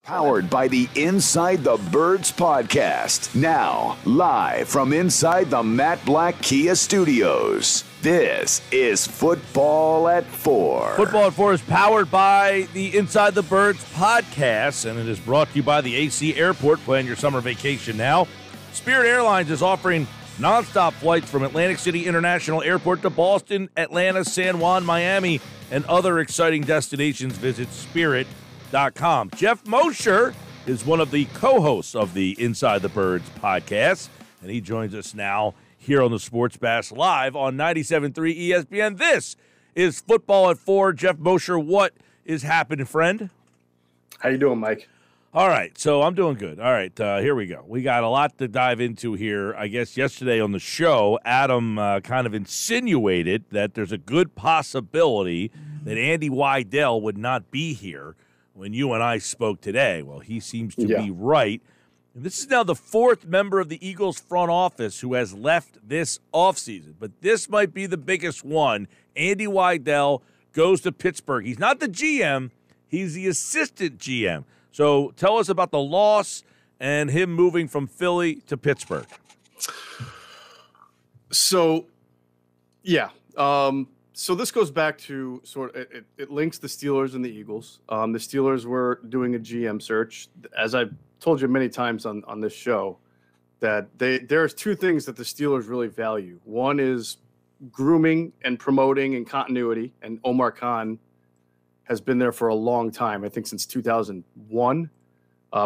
Powered by the Inside the Birds podcast. Now, live from inside the Matt Black Kia Studios. This is Football at 4. Football at 4 is powered by the Inside the Birds podcast, and it is brought to you by the AC Airport. Plan your summer vacation now. Spirit Airlines is offering nonstop flights from Atlantic City International Airport to Boston, Atlanta, San Juan, Miami, and other exciting destinations. Visit Spirit.com. Geoff Mosher is one of the co-hosts of the Inside the Birds podcast, and he joins us now here on the Sports Bash Live on 97.3 ESPN. This is Football at 4. Geoff Mosher, what is happening, friend? How you doing, Mike? All right, so I'm doing good. All right, here we go. We got a lot to dive into here. I guess yesterday on the show, Adam kind of insinuated that there's a good possibility that Andy Weidel would not be here when you and I spoke today. Well, he seems to be right. And this is now the fourth member of the Eagles front office who has left this offseason. But this might be the biggest one. Andy Weidel goes to Pittsburgh. He's not the GM. He's the assistant GM. So tell us about the loss and him moving from Philly to Pittsburgh. So, so this goes back to it links the Steelers and the Eagles. The Steelers were doing a GM search. As I've told you many times on this show, that there's two things that the Steelers really value. One is grooming and promoting and continuity, and Omar Khan has been there for a long time, I think since 2001,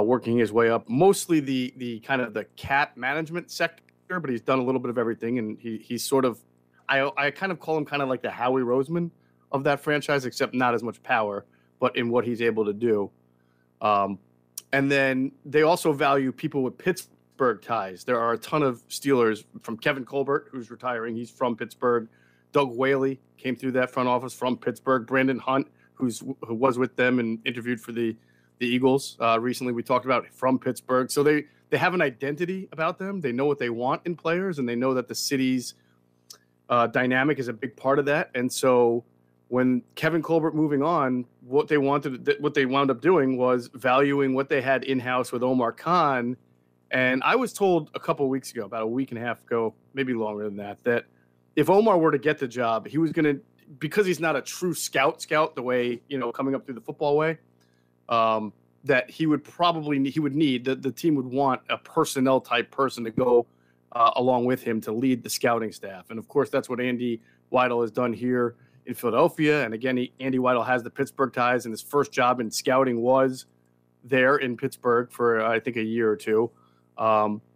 working his way up, mostly the kind of the cat management sector, but he's done a little bit of everything, and he's sort of, I kind of call him kind of like the Howie Roseman of that franchise, except not as much power, but in what he's able to do. And then they also value people with Pittsburgh ties. There are a ton of Steelers, from Kevin Colbert, who's retiring. He's from Pittsburgh. Doug Whaley came through that front office from Pittsburgh. Brandon Hunt, who was with them and interviewed for the Eagles recently, we talked about, from Pittsburgh. So they have an identity about them. They know what they want in players, and they know that the city's dynamic is a big part of that. And so when Kevin Colbert moving on, what they wound up doing was valuing what they had in-house with Omar Khan. And I was told a couple of weeks ago, about a week and a half ago, maybe longer than that if Omar were to get the job, he was going to, because he's not a true scout the way, coming up through the football way, that he would need, the team would want a personnel type person to go along with him to lead the scouting staff. And of course, that's what Andy Weidel has done here in Philadelphia. And again, Andy Weidel has the Pittsburgh ties, and his first job in scouting was there in Pittsburgh for, I think, a year or two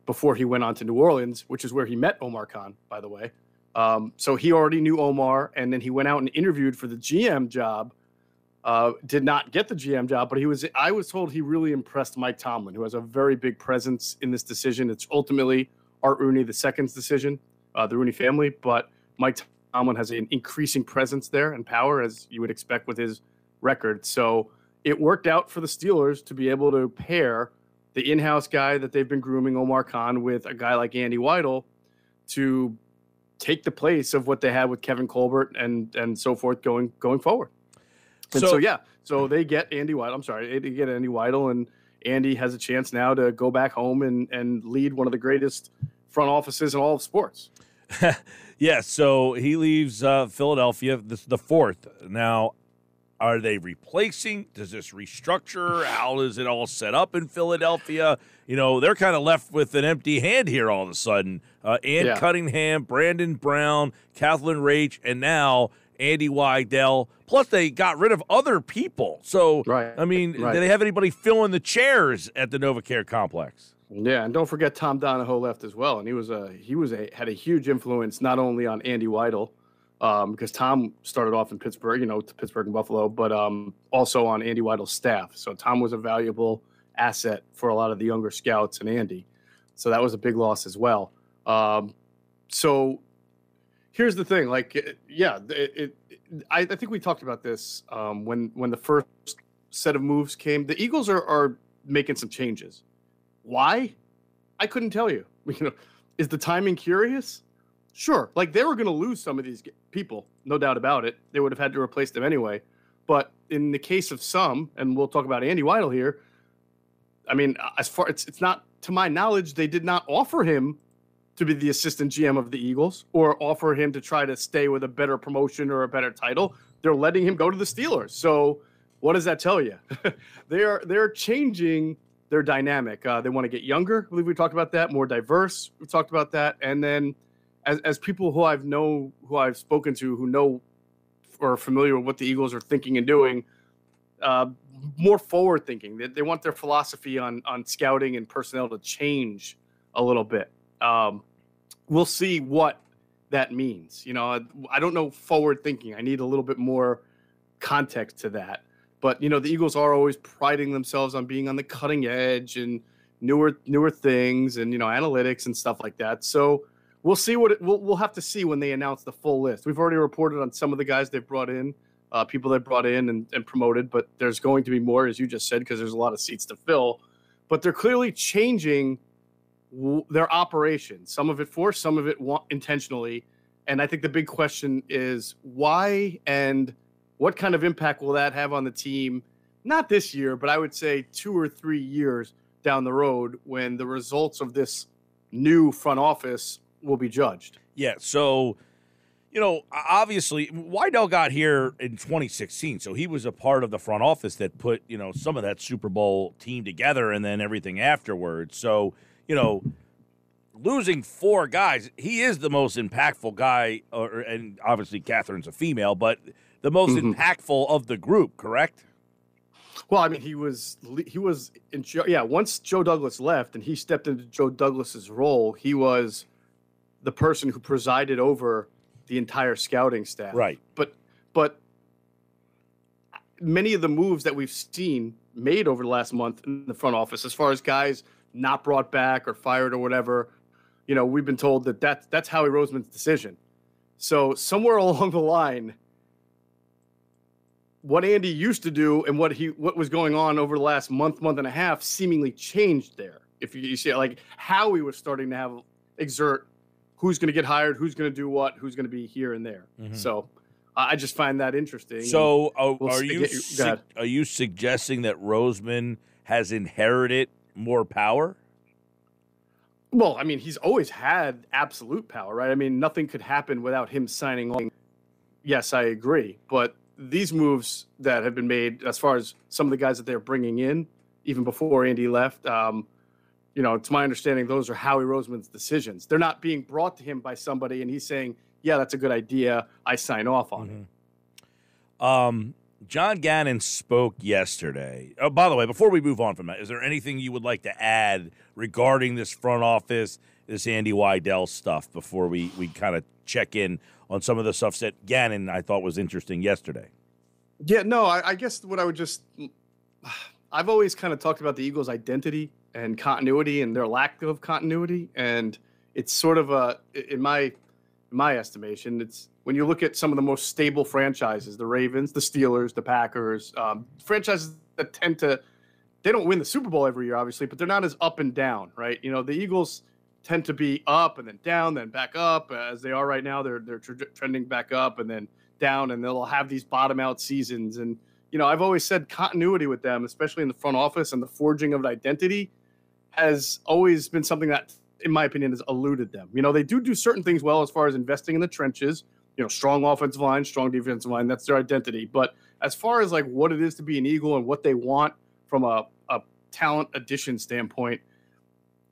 before he went on to New Orleans, which is where he met Omar Khan, by the way. So he already knew Omar, and then he went out and interviewed for the GM job, did not get the GM job, but I was told he really impressed Mike Tomlin, who has a very big presence in this decision. It's ultimately Art Rooney II's decision, the Rooney family, but Mike Tomlin has an increasing presence there and power, as you would expect with his record. So it worked out for the Steelers to be able to pair the in-house guy that they've been grooming, Omar Khan, with a guy like Andy Weidel to take the place of what they had with Kevin Colbert and so forth going forward. And so they get Andy Weidel. They get Andy Weidel, and Andy has a chance now to go back home and lead one of the greatest front offices in all of sports. Yeah, so he leaves Philadelphia, the fourth. Now, are they replacing? Does this restructure? How is it all set up in Philadelphia? They're kind of left with an empty hand here all of a sudden. Cunningham, Brandon Brown, Kathleen Raich, and now Andy Weidel. Plus, they got rid of other people. So, right. Do they have anybody filling the chairs at the NovaCare complex? Yeah, and don't forget Tom Donahoe left as well, and he had a huge influence not only on Andy Weidel, because Tom started off in Pittsburgh, Pittsburgh and Buffalo, but also on Andy Weidel's staff. So Tom was a valuable asset for a lot of the younger scouts and Andy. So that was a big loss as well. So here's the thing, I think we talked about this when the first set of moves came. The Eagles are making some changes. Why? I couldn't tell you. Is the timing curious? Sure. They were going to lose some of these people, no doubt about it. They would have had to replace them anyway. But in the case of some, and we'll talk about Andy Weidel here, I mean, as far it's not, to my knowledge, they did not offer him to be the assistant GM of the Eagles or offer him to try to stay with a better promotion or a better title. They're letting him go to the Steelers. So what does that tell you? They're changing their dynamic. They want to get younger. I believe we talked about that. More diverse. We talked about that. And then as people who I've spoken to, who know or are familiar with what the Eagles are thinking and doing, more forward thinking. They want their philosophy on scouting and personnel to change a little bit. We'll see what that means. I don't know forward thinking. I need a little bit more context to that. But, the Eagles are always priding themselves on being on the cutting edge and newer things and, analytics and stuff like that. So we'll see we'll have to see when they announce the full list. We've already reported on some of the guys they've brought in, people they brought in and promoted, but there's going to be more, as you just said, because there's a lot of seats to fill. But they're clearly changing their operation, some of it forced, some of it intentionally. And I think the big question is why and what kind of impact will that have on the team? Not this year, but I would say 2 or 3 years down the road when the results of this new front office will be judged. Yeah. So, obviously Wydell got here in 2016. So he was a part of the front office that put, some of that Super Bowl team together and then everything afterwards. So, losing 4 guys, he is the most impactful guy, and obviously Catherine's a female, but the most impactful of the group, correct? Well, I mean, he was once Joe Douglas left and he stepped into Joe Douglas's role, he was the person who presided over the entire scouting staff. Right. But many of the moves that we've seen made over the last month in the front office, as far as guys not brought back or fired or whatever, we've been told that's Howie Roseman's decision. So somewhere along the line, what Andy used to do and what was going on over the last month and a half seemingly changed there. If you see it, like Howie was starting to exert who's going to get hired, who's going to do what, who's going to be here and there. Mm-hmm. So I just find that interesting. So are you suggesting that Roseman has inherited more power? Well, I mean, he's always had absolute power, right? I mean, nothing could happen without him signing on. Yes, I agree. But these moves that have been made, as far as some of the guys that they're bringing in, even before Andy left, it's my understanding those are Howie Roseman's decisions. They're not being brought to him by somebody and he's saying, yeah, that's a good idea. I sign off on it. John Gannon spoke yesterday. Oh, by the way, before we move on from that, is there anything you would like to add regarding this front office, this Andy Wydell stuff, before we kind of check in on some of the stuff that Gannon I thought was interesting yesterday? Yeah, no, I guess what I would I've always kind of talked about the Eagles' identity and continuity and their lack of continuity. And it's sort of in my estimation, it's when you look at some of the most stable franchises, the Ravens, the Steelers, the Packers, franchises that they don't win the Super Bowl every year, obviously, but they're not as up and down, right? The Eagles tend to be up and then down, then back up as they are right now. They're trending back up and then down, and they'll have these bottom out seasons. And, I've always said continuity with them, especially in the front office and the forging of an identity, has always been something that, in my opinion, has eluded them. They do certain things well as far as investing in the trenches, strong offensive line, strong defensive line. That's their identity. But as far as like what it is to be an Eagle and what they want from a talent addition standpoint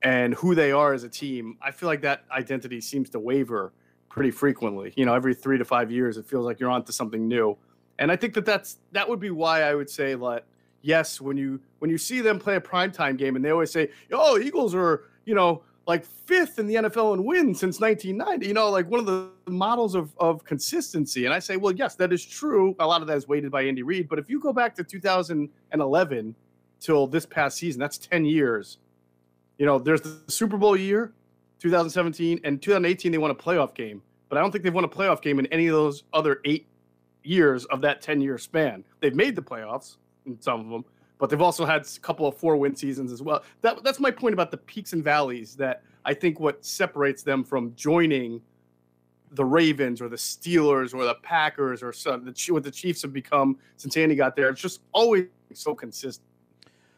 and who they are as a team, I feel like that identity seems to waver pretty frequently. Every 3 to 5 years, it feels like you're onto something new. And I think that would be why I would say that, yes, when you see them play a primetime game and they always say, oh, Eagles are, like 5th in the NFL in wins since 1990, like one of the models of consistency. And I say, well, yes, that is true. A lot of that is weighted by Andy Reid. But if you go back to 2011 till this past season, that's 10 years. There's the Super Bowl year, 2017, and 2018, they won a playoff game. But I don't think they've won a playoff game in any of those other 8 years of that 10-year span. They've made the playoffs in some of them, but they've also had a couple of 4-win seasons as well. That's my point about the peaks and valleys, that I think what separates them from joining the Ravens or the Steelers or the Packers or what the Chiefs have become since Andy got there. It's just always so consistent.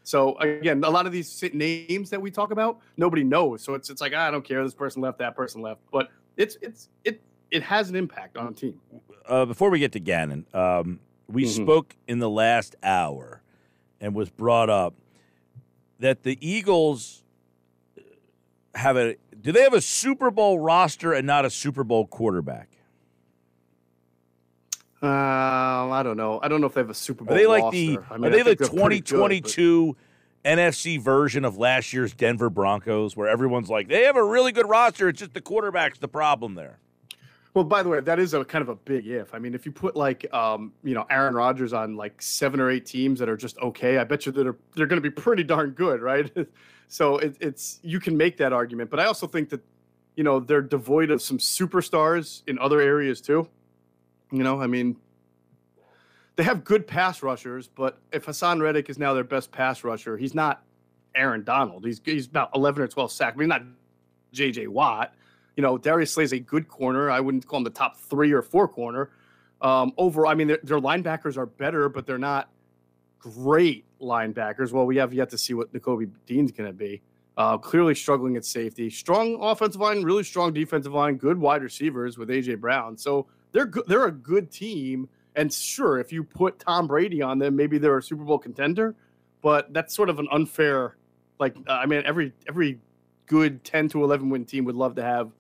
So again, a lot of these names that we talk about, nobody knows. So it's like, I don't care. This person left, that person left, but it has an impact on a team. Before we get to Gannon, we spoke in the last hour and was brought up that the Eagles do they have a Super Bowl roster and not a Super Bowl quarterback? I don't know. I don't know if they have a Super Bowl roster. Are they the 2022 NFC version of last year's Denver Broncos, where everyone's like, they have a really good roster, it's just the quarterback's the problem there? Well, by the way, that is a kind of a big if. I mean, if you put like Aaron Rodgers on like 7 or 8 teams that are just okay, I bet you that they're going to be pretty darn good, right? So it's you can make that argument, but I also think that they're devoid of some superstars in other areas too. I mean, they have good pass rushers, but if Hassan Reddick is now their best pass rusher, he's not Aaron Donald. He's about 11 or 12 sacks. I mean, not J.J. Watt. Darius Slay's a good corner. I wouldn't call him the top 3 or 4 corner. I mean, their linebackers are better, but they're not great linebackers. Well, we have yet to see what Nakobe Dean's going to be. Clearly struggling at safety. Strong offensive line, really strong defensive line, good wide receivers with A.J. Brown. So they're a good team. And sure, if you put Tom Brady on them, maybe they're a Super Bowl contender. But that's sort of an unfair every good 10 to 11 win team would love to have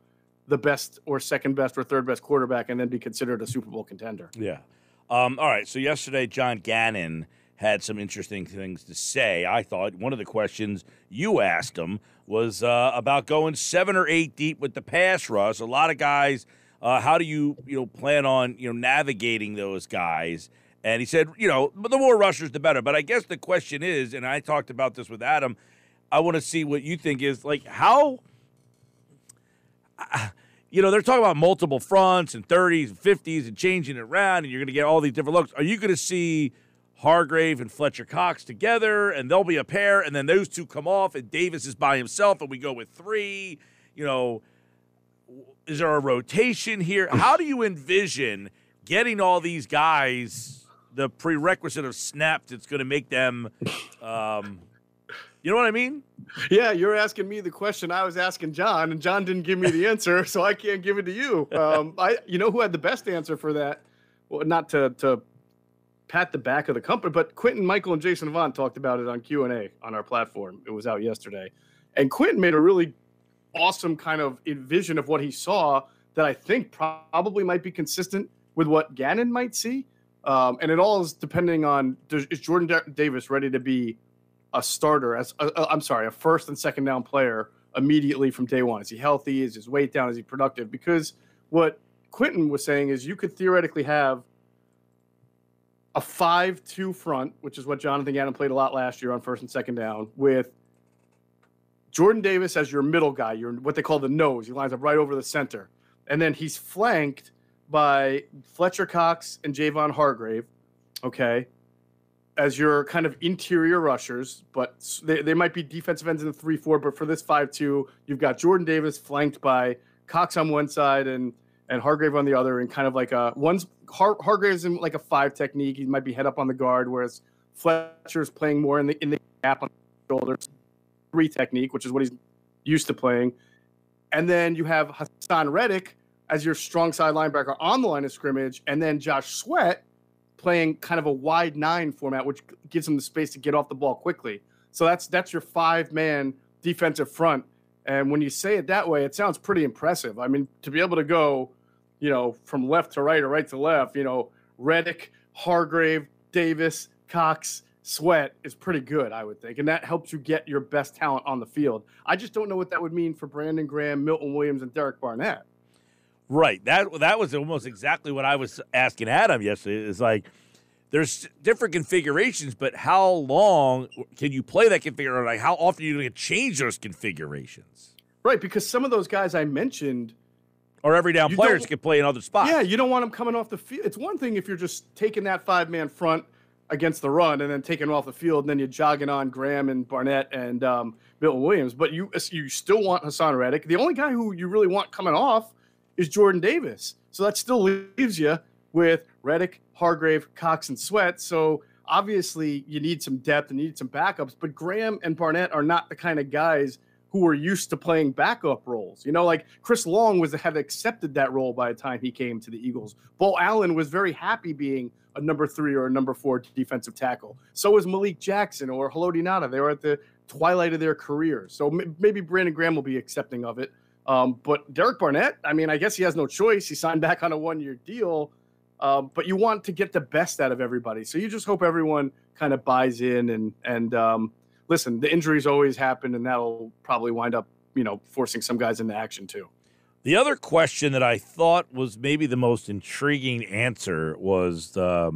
the best or second best or third best quarterback and then be considered a Super Bowl contender. Yeah. All right. So yesterday, John Gannon had some interesting things to say. I thought one of the questions you asked him was about going 7 or 8 deep with the pass rush. A lot of guys, how do you plan on navigating those guys? And he said, the more rushers, the better. But I guess the question is, and I talked about this with Adam, I want to see what you think is like how. They're talking about multiple fronts and 30s and 50s and changing it around, and you're going to get all these different looks. Are you going to see Hargrave and Fletcher Cox together, and they'll be a pair, and then those two come off, and Davis is by himself, and we go with 3? Is there a rotation here? How do you envision getting all these guys the prerequisite of snaps that's going to make them you know what I mean? Yeah, you're asking me the question I was asking John, and John didn't give me the answer, so I can't give it to you. Who had the best answer for that? Well, not to pat the back of the company, but Quentin, Michael, and Jason Avant talked about it on Q&A on our platform. It was out yesterday. And Quentin made a really awesome kind of vision of what he saw that I think probably might be consistent with what Gannon might see. And it all is depending on, is Jordan Davis ready to be a starter a first and second down player immediately from day one? Is he healthy? Is his weight down? Is he productive? Because what Quentin was saying is you could theoretically have a 5-2 front, which is what Jonathan Gannon played a lot last year on first and second down, with Jordan Davis as your middle guy, what they call the nose. He lines up right over the center. And then he's flanked by Fletcher Cox and Javon Hargrave, okay, as your kind of interior rushers, but they might be defensive ends in the 3-4, but for this 5-2, you've got Jordan Davis flanked by Cox on one side and Hargrave on the other, and kind of like Hargrave's in like a 5 technique. He might be head up on the guard, whereas Fletcher's playing more in the gap on the shoulders, 3 technique, which is what he's used to playing. And then you have Hassan Reddick as your strong side linebacker on the line of scrimmage, and then Josh Sweat playing kind of a wide 9 format, which gives him the space to get off the ball quickly. So that's your 5-man defensive front. And when you say it that way, it sounds pretty impressive. I mean, to be able to go, from left to right or right to left, Reddick, Hargrave, Davis, Cox, Sweat is pretty good, I would think. And that helps you get your best talent on the field. I just don't know what that would mean for Brandon Graham, Milton Williams, and Derek Barnett. Right. That was almost exactly what I was asking Adam yesterday. It's like there's different configurations, but how long can you play that configuration? Like how often are you going to change those configurations? Right, because some of those guys I mentioned or every down players can play in other spots. Yeah, you don't want them coming off the field. It's one thing if you're just taking that 5-man front against the run and then taking them off the field, and then you're jogging on Graham and Barnett and Milton Williams. But you still want Hassan Reddick. The only guy who you really want coming off is Jordan Davis. So that still leaves you with Reddick, Hargrave, Cox, and Sweat. So obviously you need some depth and you need some backups, but Graham and Barnett are not the kind of guys who were used to playing backup roles. Like Chris Long had accepted that role by the time he came to the Eagles. Bo Allen was very happy being a number 3 or a number 4 defensive tackle. So was Malik Jackson or Haloti Ngata. They were at the twilight of their career. So maybe Brandon Graham will be accepting of it. But Derek Barnett, I guess he has no choice. He signed back on a 1-year deal. But you want to get the best out of everybody. So you just hope everyone kind of buys in and listen, the injuries always happen, and that'll probably wind up, forcing some guys into action too. The other question that I thought was maybe the most intriguing answer was, I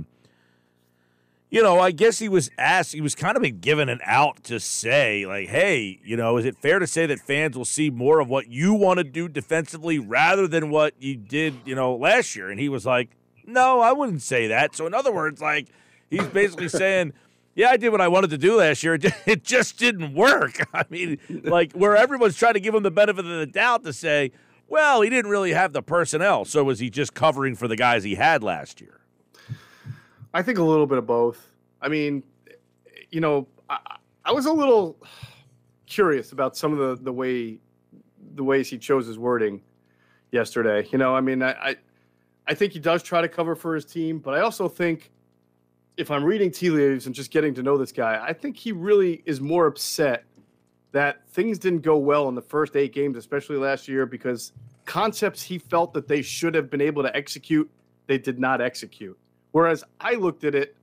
guess he was kind of been given an out to say, like, hey, is it fair to say that fans will see more of what you want to do defensively rather than what you did, last year? And he was like, no, I wouldn't say that. So in other words, like, he's basically saying, yeah, I did what I wanted to do last year. It just didn't work. Like, where everyone's trying to give him the benefit of the doubt to say, well, he didn't really have the personnel. So was he just covering for the guys he had last year? I think a little bit of both. I was a little curious about some of the ways he chose his wording yesterday. I think he does try to cover for his team, but I also think, if I'm reading tea leaves and just getting to know this guy, I think he really is more upset that things didn't go well in the first 8 games, especially last year, because concepts he felt that they should have been able to execute, they did not execute. Whereas I looked at it,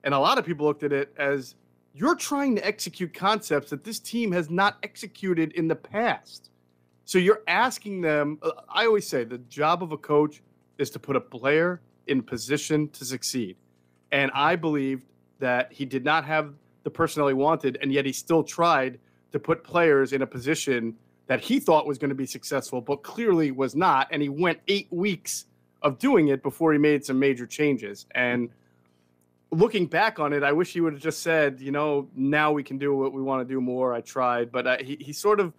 and a lot of people looked at it as, you're trying to execute concepts that this team has not executed in the past. So you're asking them, I always say the job of a coach is to put a player in position to succeed. And I believed that he did not have the personnel he wanted, and yet he still tried to put players in a position that he thought was going to be successful, but clearly was not. And he went 8 weeks of doing it before he made some major changes. And looking back on it, I wish he would have just said, now we can do what we want to do more. I tried. But he sort of,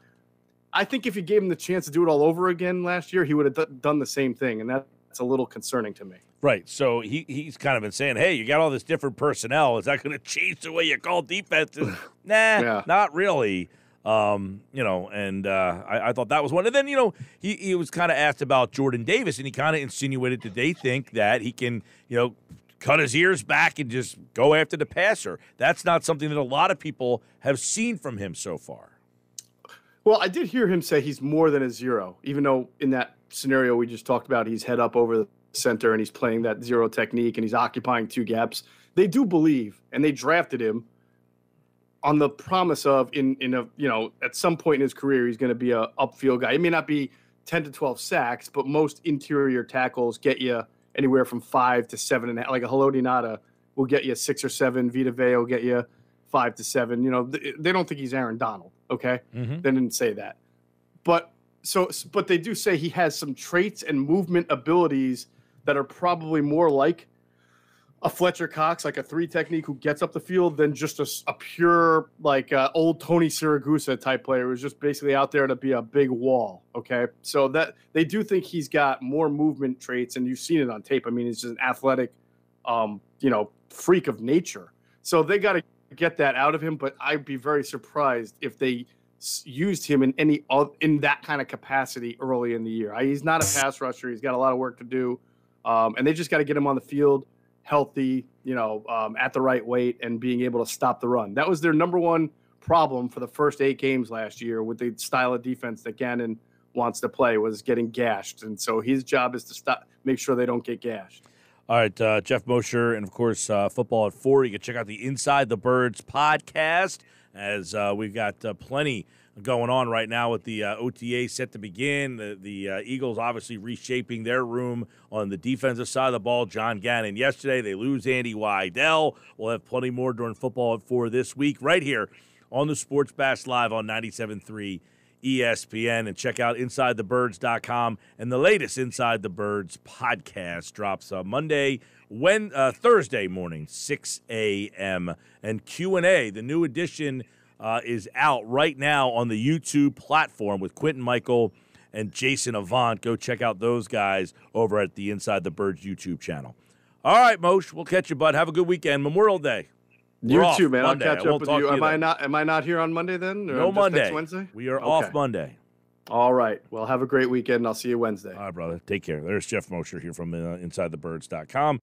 I think if you gave him the chance to do it all over again last year, he would have done the same thing. And that's a little concerning to me. Right. So he's kind of been saying, hey, you got all this different personnel. Is that going to change the way you call defenses? Not really. And I thought that was one. And then, he was kind of asked about Jordan Davis, and he kind of insinuated that they think that he can, cut his ears back and just go after the passer. That's not something that a lot of people have seen from him so far. Well, I did hear him say he's more than a 0, even though in that scenario we just talked about, he's head up over the center and he's playing that 0 technique and he's occupying 2 gaps. They do believe, and they drafted him on the promise of at some point in his career, he's going to be a upfield guy. He may not be 10 to 12 sacks, but most interior tackles get you anywhere from 5 to 7.5. Like a Haloti Ngata will get you 6 or 7. Vita Vea will get you 5 to 7. They don't think he's Aaron Donald. Okay. Mm-hmm. They didn't say that, but they do say he has some traits and movement abilities that are probably more like a Fletcher Cox, like a 3 technique who gets up the field, than just a pure, old Tony Siragusa type player who's just basically out there to be a big wall. Okay. So that they do think he's got more movement traits, and you've seen it on tape. He's just an athletic, freak of nature. So they got to get that out of him, but I'd be very surprised if they used him in that kind of capacity early in the year. He's not a pass rusher. He's got a lot of work to do. And they just got to get him on the field healthy, at the right weight and being able to stop the run. That was their number one problem for the first 8 games last year with the style of defense that Gannon wants to play, was getting gashed. And so his job is to make sure they don't get gashed. All right, Geoff Mosher, and, of course, Football at 4. You can check out the Inside the Birds podcast, as we've got plenty going on right now with the OTA set to begin. The Eagles obviously reshaping their room on the defensive side of the ball. John Gannon yesterday. They lose Andy Weidel. We'll have plenty more during Football at 4 this week right here on the Sports Bash Live on 97.3 ESPN. And check out InsideTheBirds.com. And the latest Inside the Birds podcast drops Thursday morning, 6 a.m. And Q&A, the new edition, is out right now on the YouTube platform with Quentin Michael and Jason Avant. Go check out those guys over at the Inside the Birds YouTube channel. All right, Moshe, we'll catch you, bud. Have a good weekend. Memorial Day. You off too, man. Monday. I'll catch up with talk you. to Am I not here on Monday then? Or No just Monday. Next Wednesday. We are off Monday. All right. Well, have a great weekend. I'll see you Wednesday. All right, brother. Take care. There's Geoff Mosher here from InsideTheBirds.com.